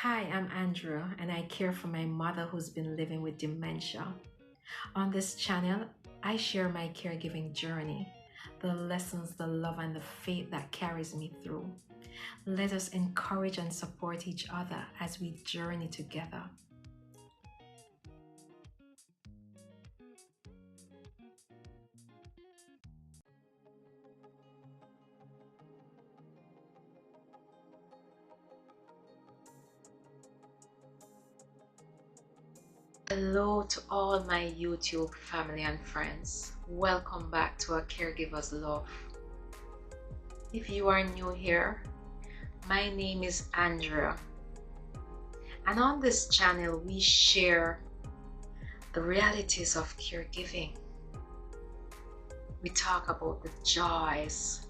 Hi, I'm Andrew, and I care for my mother who's been living with dementia. On this channel, I share my caregiving journey, the lessons, the love, and the faith that carries me through. Let us encourage and support each other as we journey together. Hello to all my YouTube family and friends. Welcome back to A Caregiver's Love. If you are new here, my name is Andrea, and on this channel we share the realities of caregiving. We talk about the joys,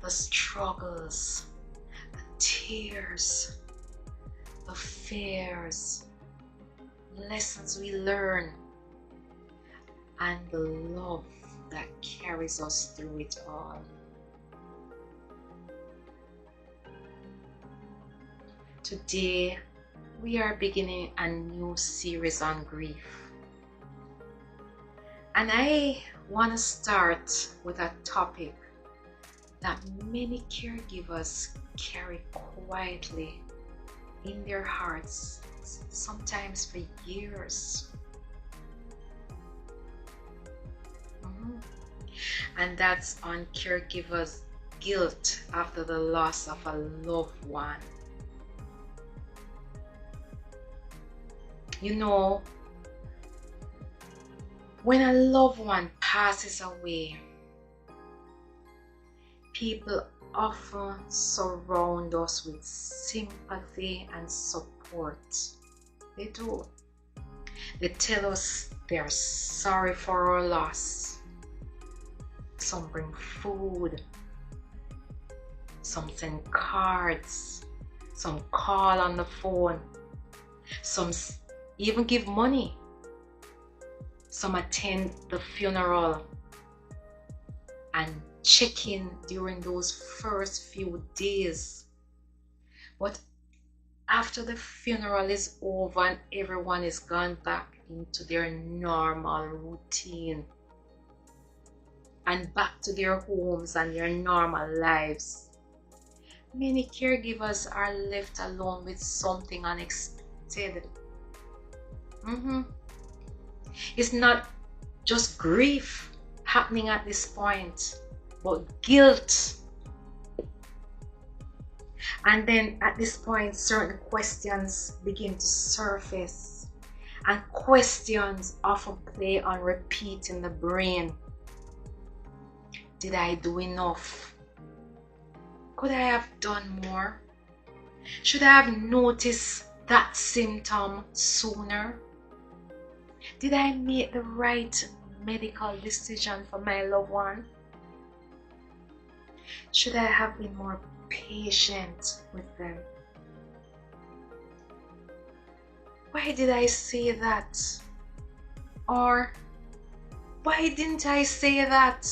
the struggles, the tears, the fears, lessons we learn, and the love that carries us through it all. Today, we are beginning a new series on grief. And I want to start with a topic that many caregivers carry quietly in their hearts, sometimes for years. And that's on caregivers' guilt after the loss of a loved one. You know, when a loved one passes away, people often surround us with sympathy and support. They do. They tell us they're sorry for our loss. Some bring food. Some send cards. Some call on the phone. Some even give money. Some attend the funeral and check in during those first few days. But after the funeral is over and everyone is gone back into their normal routine and back to their homes and their normal lives, many caregivers are left alone with something unexpected. It's not just grief happening at this point, but guilt. And then at this point, certain questions begin to surface, and questions often play on repeat in the brain. Did I do enough? Could I have done more? Should I have noticed that symptom sooner? Did I make the right medical decision for my loved one? Should I have been more patient with them? Why did I say that? Or why didn't I say that?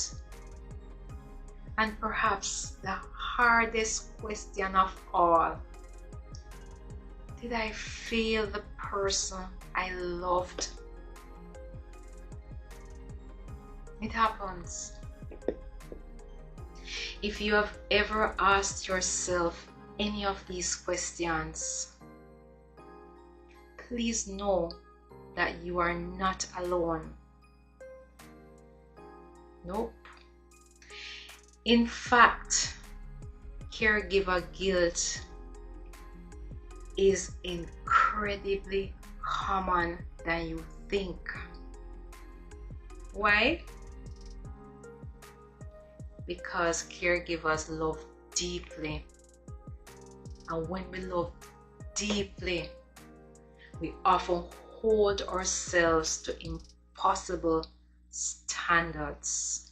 And perhaps the hardest question of all, did I fail the person I loved? It happens. If you have ever asked yourself any of these questions, please know that you are not alone. Nope. In fact, caregiver guilt is incredibly common than you think. Why? Because caregivers love deeply, and when we love deeply, we often hold ourselves to impossible standards.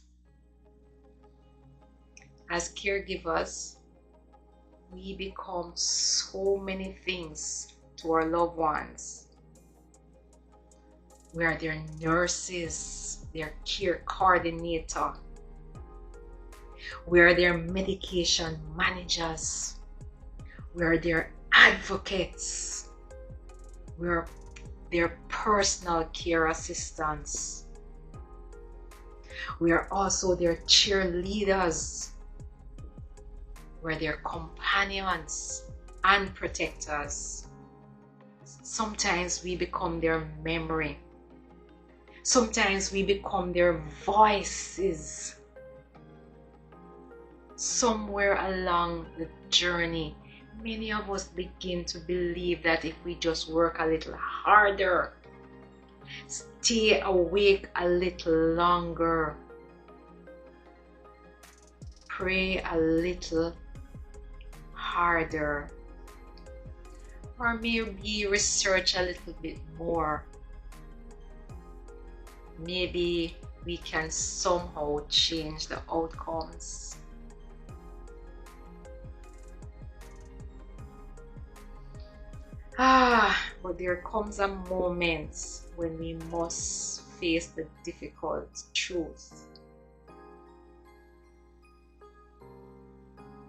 As caregivers, we become so many things to our loved ones. We are their nurses, their care coordinator. We are their medication managers. We are their advocates. We're their personal care assistants. We are also their cheerleaders. We're their companions and protectors. Sometimes we become their memory. Sometimes we become their voices. Somewhere along the journey, many of us begin to believe that if we just work a little harder, stay awake a little longer, pray a little harder, or maybe research a little bit more, maybe we can somehow change the outcomes. But there comes a moment when we must face the difficult truth.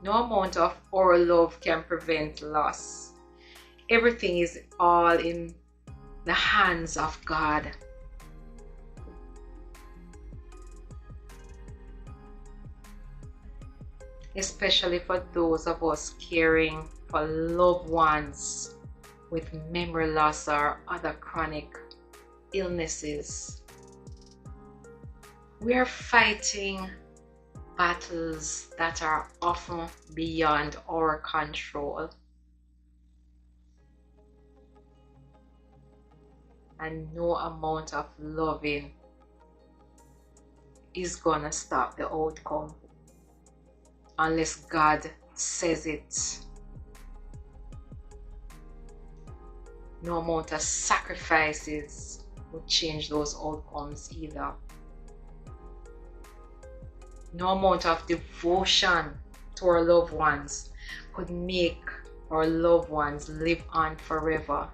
No amount of our love can prevent loss. Everything is all in the hands of God. Especially for those of us caring for loved ones with memory loss or other chronic illnesses. We are fighting battles that are often beyond our control. And no amount of loving is gonna stop the outcome unless God says it. No amount of sacrifices will change those outcomes either. No amount of devotion to our loved ones could make our loved ones live on forever.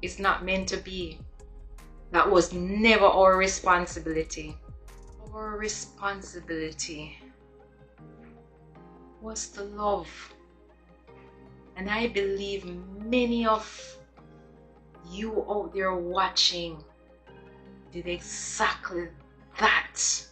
It's not meant to be. That was never our responsibility. Our responsibility was to love. And I believe many of you out there watching did exactly that.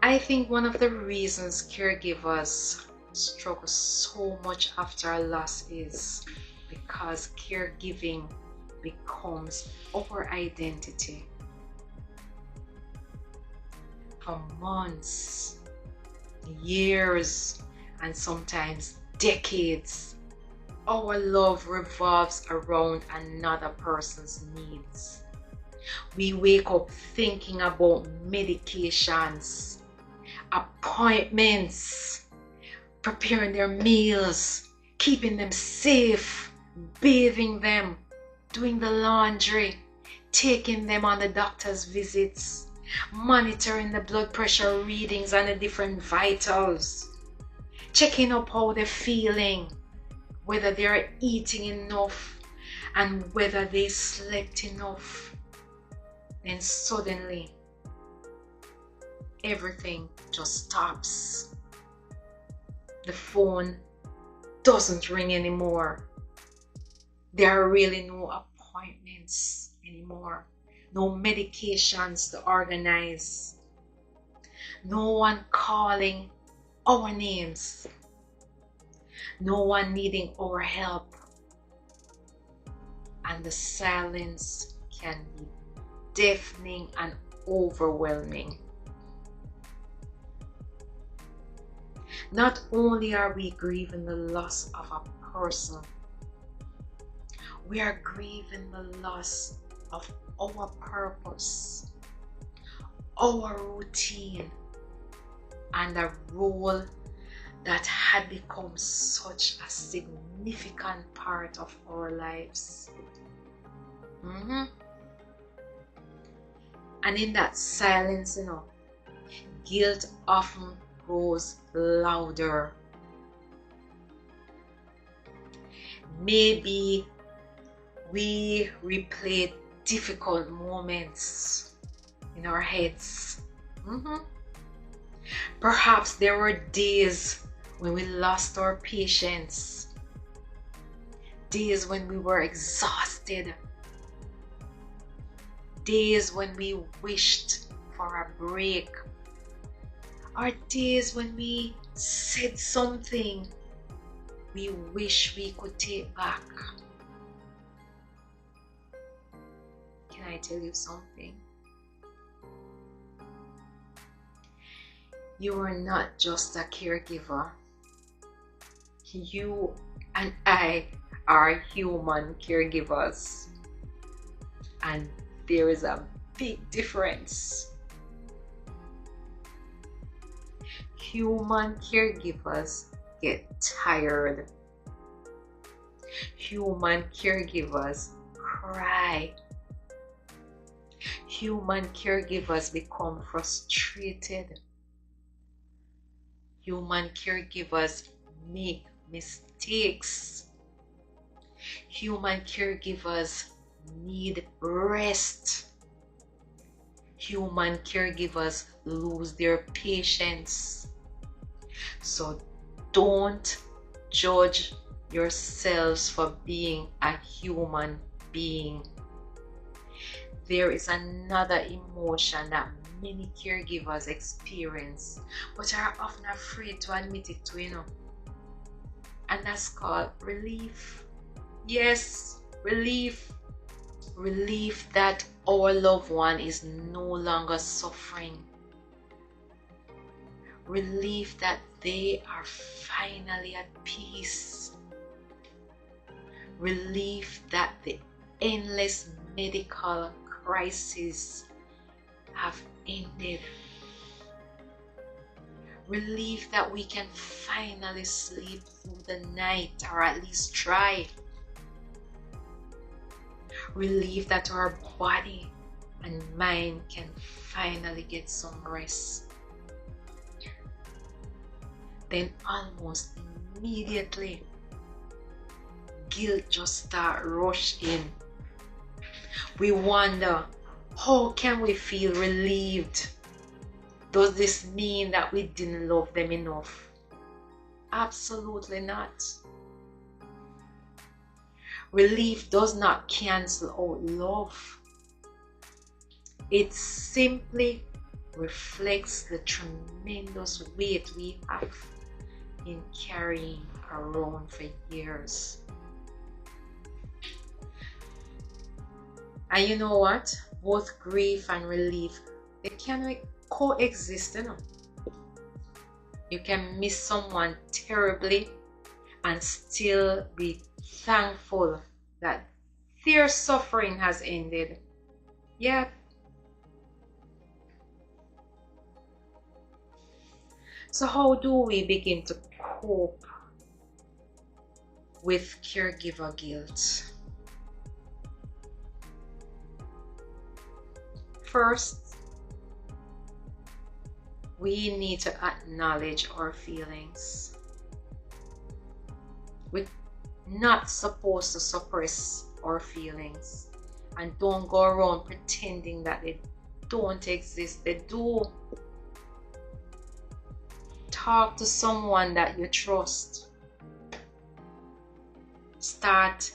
I think one of the reasons caregivers struggle so much after a loss is because caregiving becomes our identity. For months, years, and sometimes decades, our love revolves around another person's needs. We wake up thinking about medications, appointments, preparing their meals, keeping them safe, bathing them, doing the laundry, taking them on the doctor's visits, monitoring the blood pressure readings and the different vitals, checking up how they're feeling, whether they're eating enough and whether they slept enough. Then suddenly everything just stops. The phone doesn't ring anymore. There are really no appointments anymore, no medications to organize, no one calling our names, no one needing our help, and the silence can be deafening and overwhelming. Not only are we grieving the loss of a person, we are grieving the loss of our purpose, our routine, and a role that had become such a significant part of our lives. And in that silence, guilt often grows louder. Maybe we replay difficult moments in our heads. Perhaps there were days when we lost our patience, days when we were exhausted, days when we wished for a break, or days when we said something we wish we could take back. Can I tell you something? You are not just a caregiver. You and I are human caregivers. And there is a big difference. Human caregivers get tired. Human caregivers cry. Human caregivers become frustrated. Human caregivers make mistakes. Human caregivers need rest. Human caregivers lose their patience. So don't judge yourselves for being a human being. There is another emotion that many caregivers experience but are often afraid to admit it to, and that's called relief. Yes, relief. Relief that our loved one is no longer suffering. Relief that they are finally at peace. Relief that the endless medical crises have ended. Relief that we can finally sleep through the night, or at least try. Relief that our body and mind can finally get some rest. Then almost immediately, guilt just starts rush in. We wonder, how can we feel relieved? Does this mean that we didn't love them enough? Absolutely not. Relief does not cancel out love. It simply reflects the tremendous weight we have been carrying around for years. And you know what? Both grief and relief, they can coexist, You can miss someone terribly and still be thankful that their suffering has ended. Yeah. So how do we begin to cope with caregiver guilt? First, we need to acknowledge our feelings. We're not supposed to suppress our feelings, and don't go around pretending that they don't exist. They do. Talk to someone that you trust. Start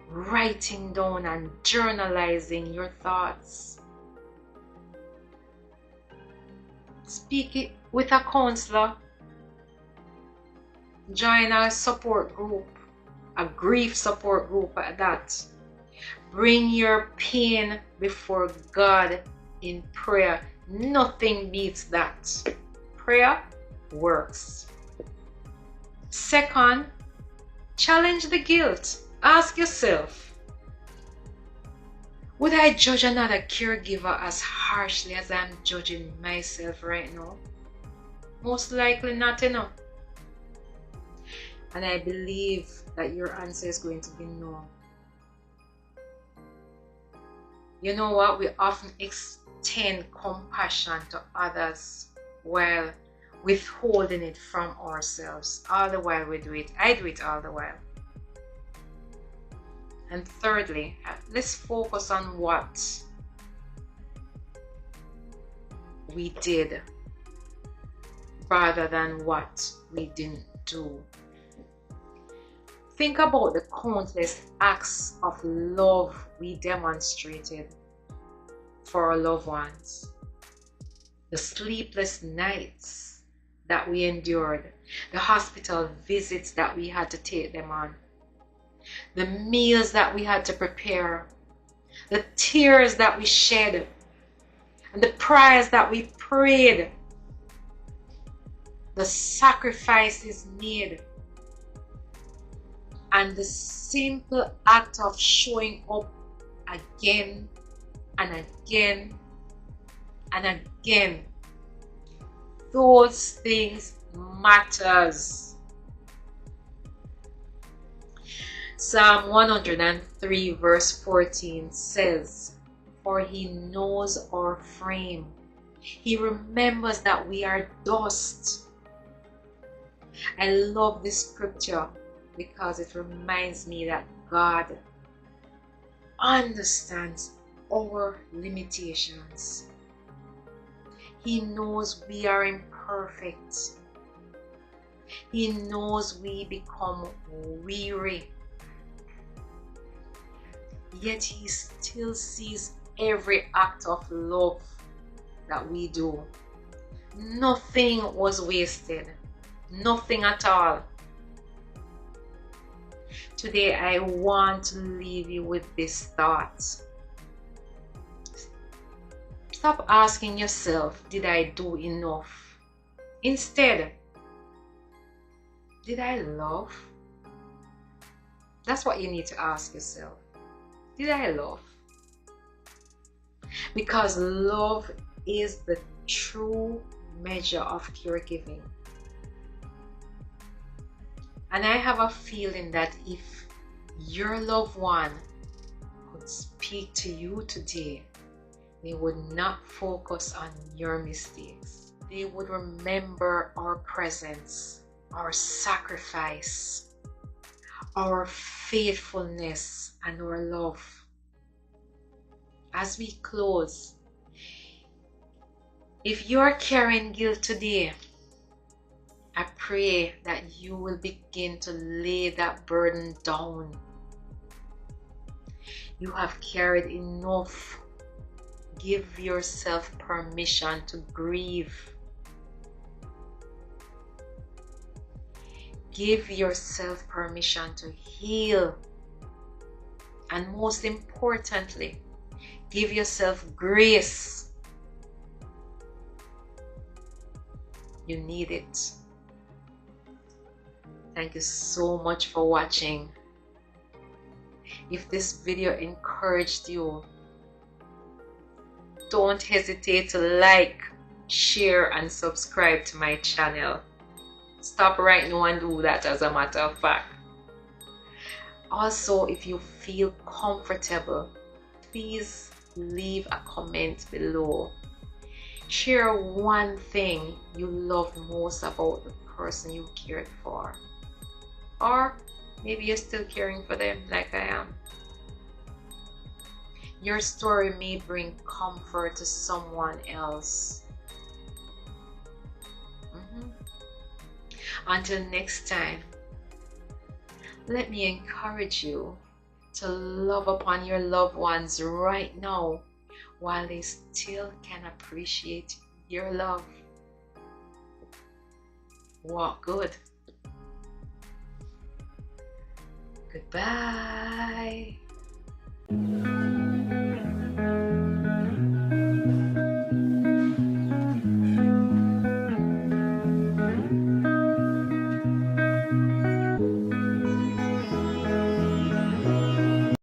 writing down and journalizing your thoughts. Speak it with a counselor. Join a support group, a grief support group at that. Bring your pain before God in prayer. Nothing beats that. Prayer works. Second, challenge the guilt. Ask yourself, would I judge another caregiver as harshly as I'm judging myself right now? Most likely not, And I believe that your answer is going to be no. You know what? We often extend compassion to others while withholding it from ourselves. All the while we do it. I do it all the while. And thirdly, let's focus on what we did rather than what we didn't do. Think about the countless acts of love we demonstrated for our loved ones. The sleepless nights that we endured, the hospital visits that we had to take them on, the meals that we had to prepare, the tears that we shed, and the prayers that we prayed, the sacrifices made, and the simple act of showing up again and again and again. Those things matters. Psalm 103 verse 14 says, "For he knows our frame. He remembers that we are dust." I love this scripture because it reminds me that God understands our limitations. He knows we are imperfect. He knows we become weary. Yet He still sees every act of love that we do. Nothing was wasted. Nothing at all. Today I want to leave you with this thought. Stop asking yourself, did I do enough? Instead, did I love? That's what you need to ask yourself. Did I love? Because love is the true measure of caregiving. And I have a feeling that if your loved one could speak to you today, they would not focus on your mistakes. They would remember our presence, our sacrifice, our faithfulness, and our love. As we close, if you are carrying guilt today, I pray that you will begin to lay that burden down. You have carried enough. Give yourself permission to grieve. Give yourself permission to heal. And most importantly, give yourself grace. You need it. Thank you so much for watching. If this video encouraged you, don't hesitate to like, share, and subscribe to my channel. Stop right now and do that, as a matter of fact. Also, if you feel comfortable, please leave a comment below. Share one thing you love most about the person you cared for. Or maybe you're still caring for them like I am. Your story may bring comfort to someone else. Until next time, let me encourage you to love upon your loved ones right now while they still can appreciate your love. Walk good. Goodbye.